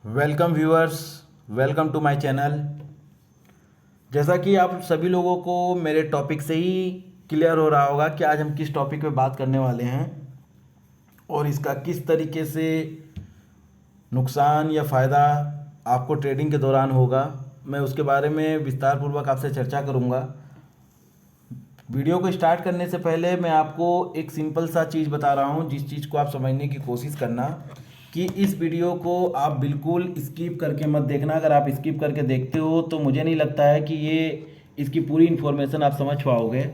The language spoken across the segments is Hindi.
Welcome viewers, welcome to my channel. जैसा कि आप सभी लोगों को मेरे टॉपिक से ही क्लियर हो रहा होगा कि आज हम किस टॉपिक पे बात करने वाले हैं और इसका किस तरीके से नुकसान या फ़ायदा आपको ट्रेडिंग के दौरान होगा, मैं उसके बारे में विस्तार पूर्वक आपसे चर्चा करूंगा। वीडियो को स्टार्ट करने से पहले मैं आपको एक सिंपल सा चीज़ बता रहा हूँ, जिस चीज़ को आप समझने की कोशिश करना कि इस वीडियो को आप बिल्कुल स्किप करके मत देखना। अगर आप स्किप करके देखते हो तो मुझे नहीं लगता है कि ये इसकी पूरी इन्फॉर्मेशन आप समझ पाओगे।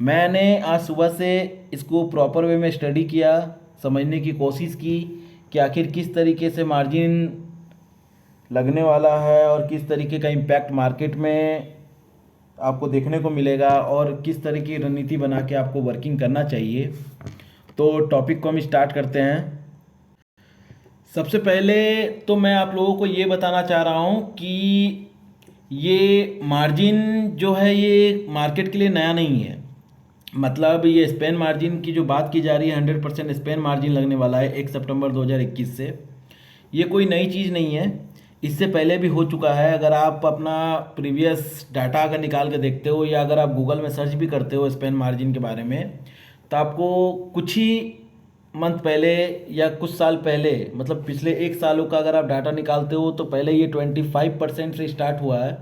मैंने आज सुबह से इसको प्रॉपर वे में स्टडी किया, समझने की कोशिश की कि आखिर किस तरीके से मार्जिन लगने वाला है और किस तरीके का इम्पैक्ट मार्केट में आपको देखने को मिलेगा और किस तरह की रणनीति बना के आपको वर्किंग करना चाहिए। तो टॉपिक को हम स्टार्ट करते हैं। सबसे पहले तो मैं आप लोगों को ये बताना चाह रहा हूँ कि ये मार्जिन जो है ये मार्केट के लिए नया नहीं है। मतलब ये स्पेन मार्जिन की जो बात की जा रही है, 100% स्पेन मार्जिन लगने वाला है 1 सितंबर 2021 से। ये कोई नई चीज़ नहीं है, इससे पहले भी हो चुका है। अगर आप अपना प्रीवियस डाटा अगर निकाल के देखते हो या अगर आप गूगल में सर्च भी करते हो स्पेन मार्जिन के बारे में, तो आपको कुछ ही मंथ पहले या कुछ साल पहले, मतलब पिछले 1 सालों का अगर आप डाटा निकालते हो तो पहले ये 25% से स्टार्ट हुआ है।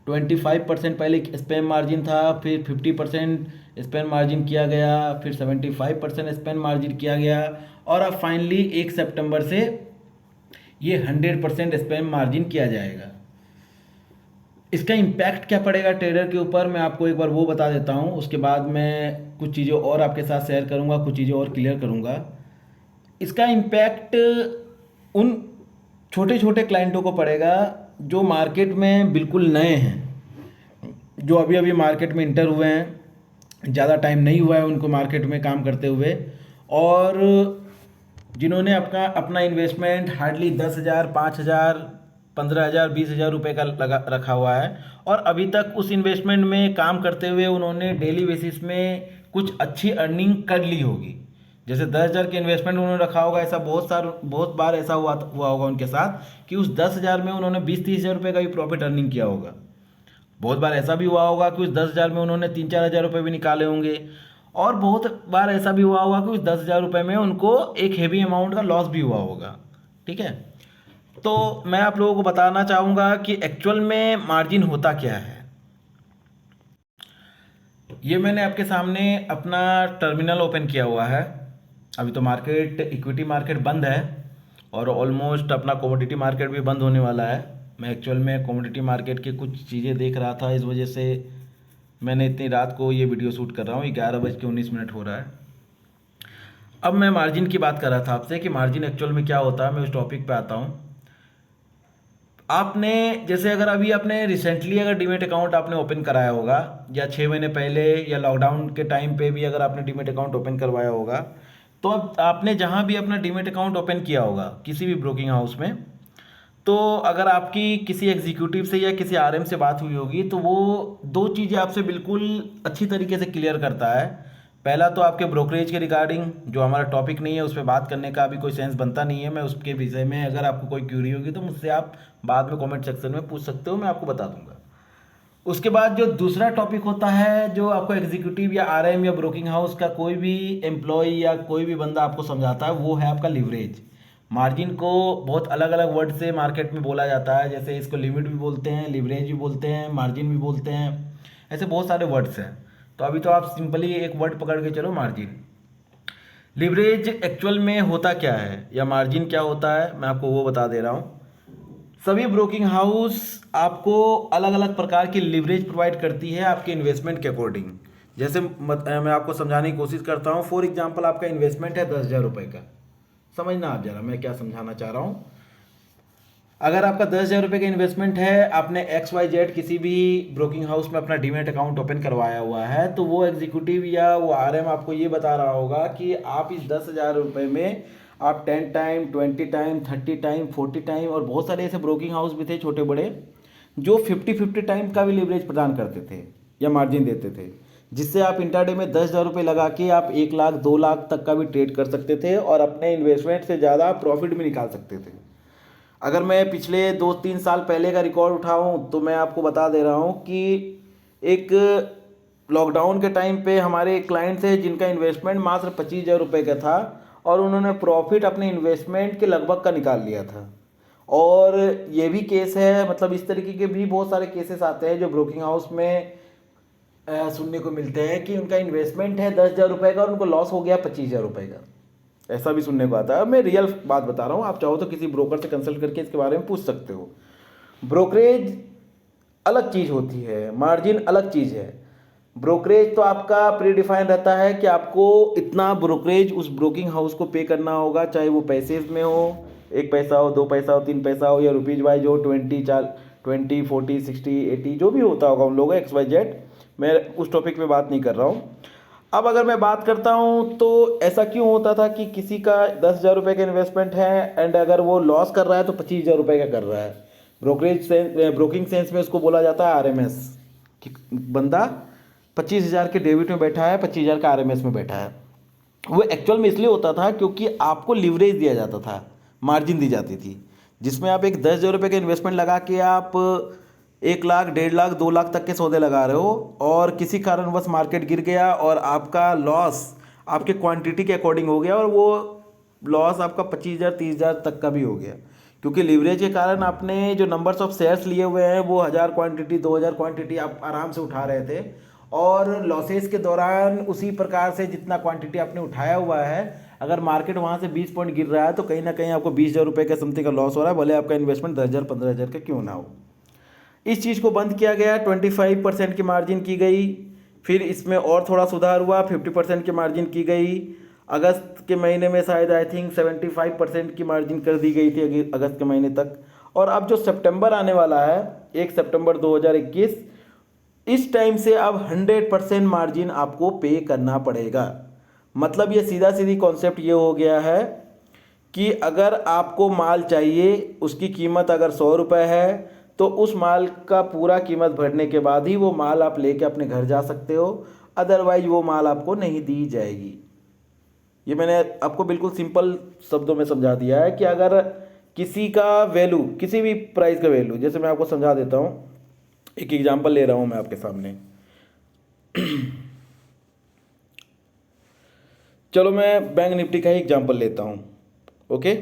25% पहले स्पेन मार्जिन था, फिर 50% स्पेन मार्जिन किया गया, फिर 75% स्पेन मार्जिन किया गया और अब फाइनली 1 सितंबर से ये 100% स्पेन मार्जिन किया जाएगा। इसका इम्पैक्ट क्या पड़ेगा ट्रेडर के ऊपर, मैं आपको एक बार वो बता देता हूँ। उसके बाद मैं कुछ चीज़ें और आपके साथ शेयर करूँगा, कुछ चीज़ें और क्लियर करूँगा। इसका इम्पैक्ट उन छोटे छोटे क्लाइंटों को पड़ेगा जो मार्केट में बिल्कुल नए हैं, जो अभी अभी मार्केट में इंटर हुए हैं, ज़्यादा टाइम नहीं हुआ है उनको मार्केट में काम करते हुए, और जिन्होंने अपना अपना इन्वेस्टमेंट हार्डली 10,000, 5,000, 15,000, 20,000 रुपये का लगा रखा हुआ है और अभी तक उस इन्वेस्टमेंट में काम करते हुए उन्होंने डेली बेसिस में कुछ अच्छी अर्निंग कर ली होगी। जैसे 10,000 के इन्वेस्टमेंट उन्होंने रखा होगा, ऐसा बहुत बार ऐसा हुआ होगा उनके साथ कि उस 10,000 में उन्होंने 20-30,000 रुपये का भी प्रॉफिट अर्निंग किया होगा। बहुत बार ऐसा भी हुआ होगा कि उस 10,000 में उन्होंने 3-4 हज़ार रुपये भी निकाले होंगे और बहुत बार ऐसा भी हुआ होगा कि उस 10,000 रुपये में उनको एक हेवी अमाउंट का लॉस भी हुआ होगा। ठीक है, तो मैं आप लोगों को बताना चाहूँगा कि एक्चुअल में मार्जिन होता क्या है। ये मैंने आपके सामने अपना टर्मिनल ओपन किया हुआ है। अभी तो मार्केट, इक्विटी मार्केट बंद है और ऑलमोस्ट अपना कमोडिटी मार्केट भी बंद होने वाला है। मैं एक्चुअल में कमोडिटी मार्केट की कुछ चीज़ें देख रहा था, इस वजह से मैंने इतनी रात को ये वीडियो शूट कर रहा हूँ। 11:19 हो रहा है। अब मैं मार्जिन की बात कर रहा था आपसे कि मार्जिन एक्चुअल में क्या होता है। मैं उस टॉपिक पे आता हूँ। आपने जैसे अगर अभी आपने रिसेंटली अगर डीमेट अकाउंट आपने ओपन कराया होगा या 6 महीने पहले या लॉकडाउन के टाइम पे भी अगर आपने डीमेट अकाउंट ओपन करवाया होगा, तो अब आपने जहाँ भी अपना डीमेट अकाउंट ओपन किया होगा किसी भी ब्रोकिंग हाउस में, तो अगर आपकी किसी एग्जीक्यूटिव से या किसी आरएम से बात हुई होगी तो वो दो चीज़ें आपसे बिल्कुल अच्छी तरीके से क्लियर करता है। पहला तो आपके ब्रोकरेज के रिगार्डिंग, जो हमारा टॉपिक नहीं है उस पर बात करने का अभी कोई सेंस बनता नहीं है। मैं उसके विषय में अगर आपको कोई क्यूरी होगी तो मुझसे आप बाद में कमेंट सेक्शन में पूछ सकते हो, मैं आपको बता दूंगा। उसके बाद जो दूसरा टॉपिक होता है, जो आपको एग्जीक्यूटिव या आरएम या ब्रोकिंग हाउस का कोई भी एम्प्लॉय या कोई भी बंदा आपको समझाता है, वो है आपका लिवरेज। मार्जिन को बहुत अलग अलग वर्ड से मार्केट में बोला जाता है, जैसे इसको लिमिट भी बोलते हैं, लिवरेज भी बोलते हैं, मार्जिन भी बोलते हैं, ऐसे बहुत सारे वर्ड्स हैं। तो अभी तो आप सिंपली एक वर्ड पकड़ के चलो, मार्जिन। लिवरेज एक्चुअल में होता क्या है या मार्जिन क्या होता है, मैं आपको वो बता दे रहा हूँ। सभी ब्रोकिंग हाउस आपको अलग अलग प्रकार की लिवरेज प्रोवाइड करती है आपके इन्वेस्टमेंट के अकॉर्डिंग। जैसे मैं आपको समझाने की कोशिश करता हूँ। फॉर एग्जांपल, आपका इन्वेस्टमेंट है 10,000 रुपये का। समझना आप जरा मैं क्या समझाना चाह रहा हूँ। अगर आपका 10,000 रुपये का इन्वेस्टमेंट है, आपने XYZ किसी भी ब्रोकिंग हाउस में अपना डीमेट अकाउंट ओपन करवाया हुआ है, तो वो एग्जीक्यूटिव या वो आरएम आपको ये बता रहा होगा कि आप इस 10,000 रुपये में आप 10 टाइम, 20 टाइम, 30 टाइम, 40 टाइम, और बहुत सारे ऐसे ब्रोकिंग हाउस भी थे छोटे बड़े जो 50-50 टाइम का भी लिवरेज प्रदान करते थे या मार्जिन देते थे, जिससे आप इंटरडे में 10,000 रुपये लगा के आप 1 लाख, 2 लाख तक का भी ट्रेड कर सकते थे और अपने इन्वेस्टमेंट से ज़्यादा प्रॉफिट भी निकाल सकते थे। अगर मैं पिछले 2-3 साल पहले का रिकॉर्ड उठाऊँ तो मैं आपको बता दे रहा हूँ कि एक लॉकडाउन के टाइम पे हमारे एक क्लाइंट थे जिनका इन्वेस्टमेंट मात्र 25,000 रुपये का था और उन्होंने प्रॉफिट अपने इन्वेस्टमेंट के लगभग का निकाल लिया था। और ये भी केस है, मतलब इस तरीके के भी बहुत सारे केसेस आते हैं जो ब्रोकिंग हाउस में सुनने को मिलते हैं कि उनका इन्वेस्टमेंट है 10,000 रुपये का और उनको लॉस हो गया 25,000 रुपये का। ऐसा भी सुनने को आता है। मैं रियल बात बता रहा हूँ, आप चाहो तो किसी ब्रोकर से कंसल्ट करके इसके बारे में पूछ सकते हो। ब्रोकरेज अलग चीज़ होती है, मार्जिन अलग चीज़ है। ब्रोकरेज तो आपका प्री डिफाइन रहता है कि आपको इतना ब्रोकरेज उस ब्रोकिंग हाउस को पे करना होगा, चाहे वो पैसे में हो, 1 पैसा हो, 2 पैसा हो, 3 पैसा हो, या रुपीज़ वाइज हो, 20, 40, 60, 80 जो भी होता होगा उन लोगों का XYZ। मैं उस टॉपिक पे बात नहीं कर रहा हूँ। अब अगर मैं बात करता हूँ तो ऐसा क्यों होता था कि किसी का 10,000 रुपये का इन्वेस्टमेंट है एंड अगर वो लॉस कर रहा है तो 25,000 रुपये का कर रहा है। ब्रोकिंग सेंस में उसको बोला जाता है RMS, कि बंदा 25,000 के डेबिट में बैठा है, 25,000 का RMS में बैठा है। वो एक्चुअल में इसलिए होता था क्योंकि आपको लिवरेज दिया जाता था, मार्जिन दी जाती थी, जिसमें आप एक 10,000 रुपये का इन्वेस्टमेंट लगा के आप 1 लाख, 1.5 लाख, 2 लाख तक के सौदे लगा रहे हो और किसी कारणवश मार्केट गिर गया और आपका लॉस आपके क्वांटिटी के अकॉर्डिंग हो गया और वो लॉस आपका 25,000, 30,000 तक का भी हो गया, क्योंकि लीवरेज के कारण आपने जो नंबर्स ऑफ शेयर्स लिए हुए हैं वो 1,000 क्वांटिटी, 2,000 क्वांटिटी आप आराम से उठा रहे थे और लॉसेस के दौरान उसी प्रकार से जितना क्वांटिटी आपने उठाया हुआ है, अगर मार्केट वहाँ से 20 पॉइंट गिर रहा है तो कहीं ना कहीं आपको 20,000 रुपये का समथिंग का लॉस हो रहा है, भले आपका इन्वेस्टमेंट 10,000, 15,000 का क्यों ना हो। इस चीज़ को बंद किया गया, 25% की मार्जिन की गई। फिर इसमें और थोड़ा सुधार हुआ, 50% की मार्जिन की गई। अगस्त के महीने में शायद आई थिंक 75% की मार्जिन कर दी गई थी अगस्त के महीने तक। और अब जो सितंबर आने वाला है, 1 सितंबर 2021, इस टाइम से अब 100% मार्जिन आपको पे करना पड़ेगा। मतलब ये सीधा सीधी कॉन्सेप्ट ये हो गया है कि अगर आपको माल चाहिए, उसकी कीमत अगर 100 रुपये है तो उस माल का पूरा कीमत भरने के बाद ही वो माल आप लेके अपने घर जा सकते हो, अदरवाइज वो माल आपको नहीं दी जाएगी। ये मैंने आपको बिल्कुल सिंपल शब्दों में समझा दिया है कि अगर किसी का वैल्यू, किसी भी प्राइस का वैल्यू, जैसे मैं आपको समझा देता हूँ, एक एग्जांपल ले रहा हूँ मैं आपके सामने। चलो मैं बैंक निफ्टी का ही एग्जांपल लेता हूँ, ओके।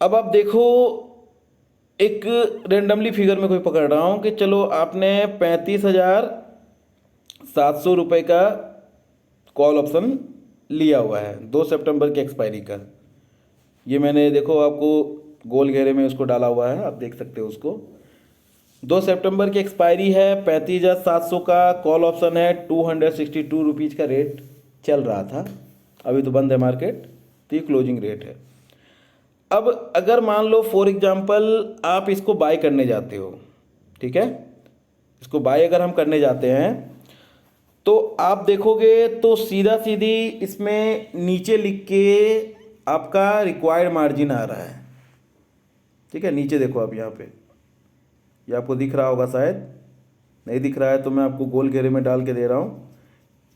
अब आप देखो, एक रेंडमली फिगर में कोई पकड़ रहा हूँ कि चलो आपने 35,700 रुपये का कॉल ऑप्शन लिया हुआ है 2 सितंबर की एक्सपायरी का। ये मैंने देखो आपको गोल घेरे में उसको डाला हुआ है, आप देख सकते हो उसको। 2 सितंबर की एक्सपायरी है, 35,700 का कॉल ऑप्शन है, 262 रुपीज़ का रेट चल रहा था। अभी तो बंद है मार्केट, तो ये क्लोजिंग रेट है। अब अगर मान लो फॉर एग्जांपल आप इसको बाय करने जाते हो, ठीक है, इसको बाय अगर हम करने जाते हैं तो आप देखोगे तो सीधा सीधी इसमें नीचे लिख के आपका रिक्वायर्ड मार्जिन आ रहा है, ठीक है। नीचे देखो आप यहाँ पे, ये आपको दिख रहा होगा, शायद नहीं दिख रहा है तो मैं आपको गोल घेरे में डाल के दे रहा हूँ।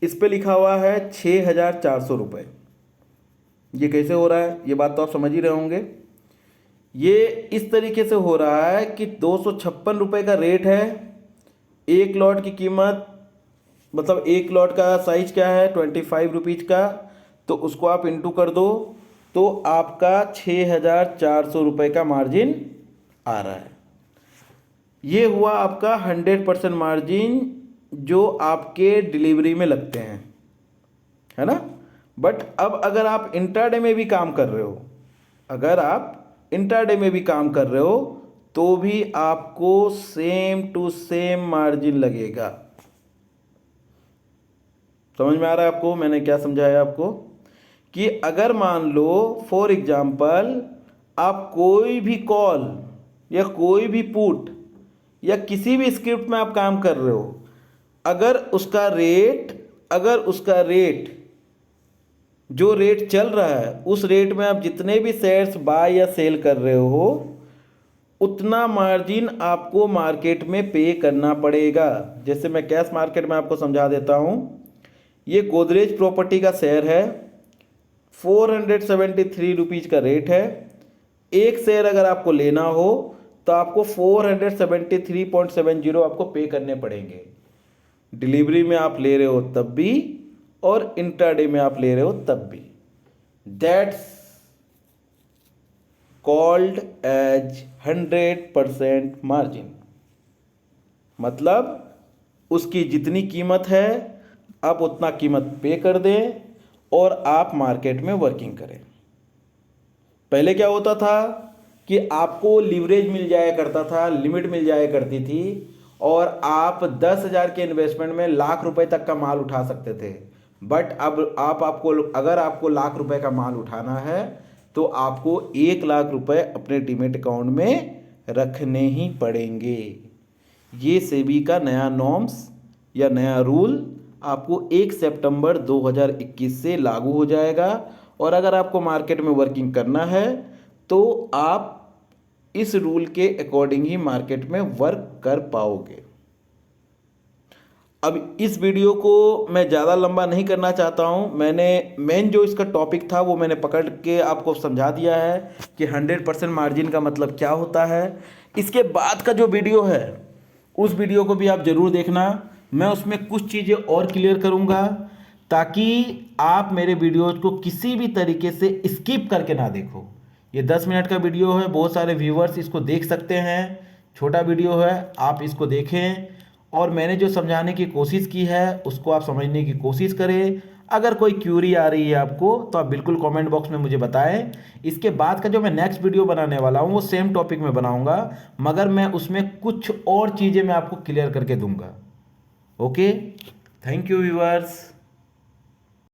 इस पे लिखा हुआ है 6,400 रुपये। ये कैसे हो रहा है, ये बात तो आप समझ ही रहे होंगे। ये इस तरीके से हो रहा है कि 256 रुपये का रेट है, एक लॉट की कीमत, मतलब एक लॉट का साइज क्या है 25 रुपीज़ का, तो उसको आप इंटू कर दो तो आपका 6,400 रुपये का मार्जिन आ रहा है। ये हुआ आपका 100% मार्जिन जो आपके डिलीवरी में लगते हैं, है ना। बट अब अगर आप इंट्राडे में भी काम कर रहे हो, अगर आप इंट्राडे में भी काम कर रहे हो तो भी आपको सेम टू सेम मार्जिन लगेगा। समझ में आ रहा है आपको मैंने क्या समझाया आपको, कि अगर मान लो फॉर एग्जांपल आप कोई भी कॉल या कोई भी पुट या किसी भी स्क्रिप्ट में आप काम कर रहे हो, अगर उसका रेट जो रेट चल रहा है उस रेट में आप जितने भी शेयर्स बाय या सेल कर रहे हो उतना मार्जिन आपको मार्केट में पे करना पड़ेगा। जैसे मैं कैश मार्केट में आपको समझा देता हूँ। ये गोदरेज प्रॉपर्टी का शेयर है, 473 रुपीज़ का रेट है, एक शेयर अगर आपको लेना हो तो आपको 473.70 आपको पे करने पड़ेंगे। डिलीवरी में आप ले रहे हो तब भी और इंट्राडे में आप ले रहे हो तब भी। That's called as 100% margin. मतलब उसकी जितनी कीमत है आप उतना कीमत पे कर दें और आप मार्केट में वर्किंग करें। पहले क्या होता था कि आपको लीवरेज मिल जाया करता था, लिमिट मिल जाया करती थी और आप 10,000 के इन्वेस्टमेंट में लाख रुपए तक का माल उठा सकते थे। बट अब आपको अगर आपको लाख रुपए का माल उठाना है तो आपको 1,00,000 रुपए अपने डीमैट अकाउंट में रखने ही पड़ेंगे। ये सेबी का नया नॉर्म्स या नया रूल आपको 1 सितंबर 2021 से लागू हो जाएगा। और अगर आपको मार्केट में वर्किंग करना है तो आप इस रूल के अकॉर्डिंग ही मार्केट में वर्क कर पाओगे। अब इस वीडियो को मैं ज़्यादा लंबा नहीं करना चाहता हूँ। मैंने मेन जो इसका टॉपिक था वो मैंने पकड़ के आपको समझा दिया है कि 100% मार्जिन का मतलब क्या होता है। इसके बाद का जो वीडियो है उस वीडियो को भी आप ज़रूर देखना। मैं उसमें कुछ चीज़ें और क्लियर करूँगा ताकि आप मेरे वीडियोज़ को किसी भी तरीके से स्किप करके ना देखो। ये 10 मिनट का वीडियो है, बहुत सारे व्यूवर्स इसको देख सकते हैं। छोटा वीडियो है, आप इसको देखें और मैंने जो समझाने की कोशिश की है उसको आप समझने की कोशिश करें। अगर कोई क्यूरी आ रही है आपको तो आप बिल्कुल कमेंट बॉक्स में मुझे बताएं। इसके बाद का जो मैं नेक्स्ट वीडियो बनाने वाला हूँ वो सेम टॉपिक में बनाऊँगा, मगर मैं उसमें कुछ और चीज़ें मैं आपको क्लियर करके दूंगा। Okay, thank you viewers.